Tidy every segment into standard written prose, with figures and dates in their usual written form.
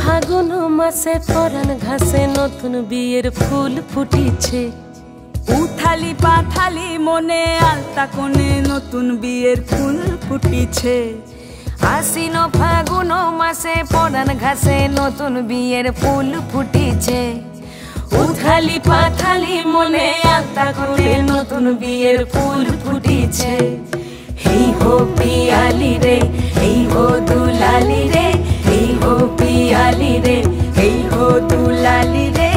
ফাগুন মাসে পরাণ ঘাসে নতুন বিয়ের ফুল ফুটিছে। উথালি পাথালি মনে আলতা কোণে নতুন বিয়ের ফুল ফুটিছে। আশ্বিন ফাগুন মাসে পরাণ ঘাসে নতুন বিয়ের ফুল ফুটিছে। উথালি পাথালি মনে আলতা কোণে নতুন বিয়ের ফুল ফুটিছে। এই হো পিয়ালি রে, এই হো দুলালি রে, এই হো পিয়ালি রে, এই হো দুলালি রে।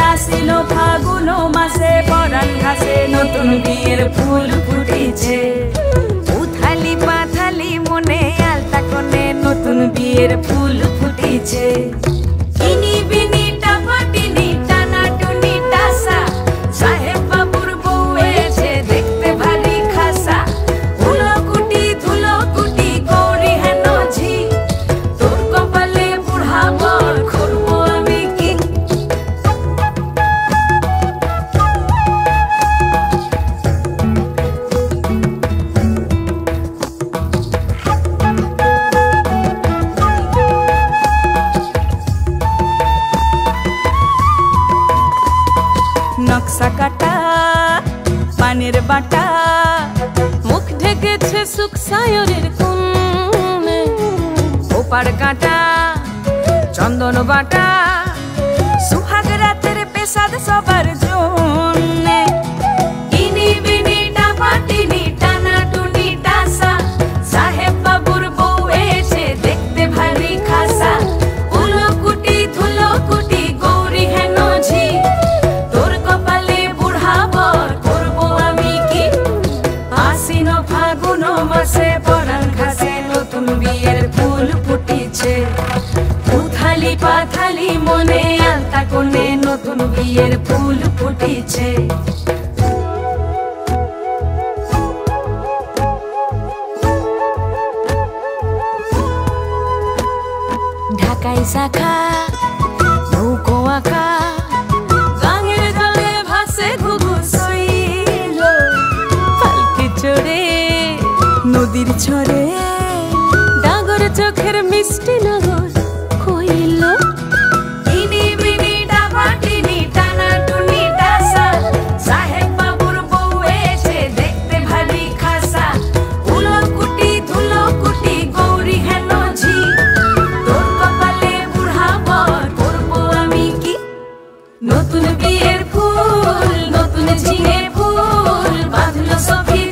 আশ্বিন ফাগুন মাসে পরাণ ঘাসে নতুন বিয়ের ফুল ফুটিছে। উথালি পাথালি মনে আলতা কোণে নতুন বিয়ের ফুল ফুটিছে। ইনি বিনি টাপাটিনি টানা টুনি টাসা, সাহেব বাবুর বউ এসে দেখতে ভারী খাসা। উলকুটি ধুলকুটি গৌরী হেন ঝি, তোর কপালে বুড়া বর করবো আমি কি। নকশা কাটা পানের বাটা, মুখ ঢেকেছে সুখ সায়রের কোণে। ওপার কাটা চন্দন বাটা, সুহাগ রাতের পেশাদ সবার জন্যে। ইনি বিনি টাপাটিনি টানা টুনি টাসা, সাহেব বাবুর বউ এসে দেখতে ভারী খাসা। উলকুটি ধুলকুটি গৌরী হেন ঝি, তোর কপালে বুড়া বর করবো আমি কি। আশ্বিন ফাগুন মাসে পরাণ ঘাসে নতুন বিয়ের ফুল ফুটিছে। উথালি পাথালি মনে আলতা কোণে নতুন বিয়ের ফুল ফুটিছে। ঢাকাই শাখা নৌকো আঁকা, গাঙের জলে ভাসে ঘুঘু শৈল। পালকি চড়ে নদীর ছড়ে ডাগর চোখের মিষ্টি নগর কইল। ইনি বিনি টাপাটিনি টানা টুনি টাসা, সাহেব বাবুর বউ এসে দেখতে ভারী খাসা। উলকুটি ধুলকুটি গৌরী হেন ঝি, তোর কপালে বুড়া বর করবো আমি কি। নতুন বিয়ের ফুল নতুন ঝিঙে ফুল বাঁধলো সখী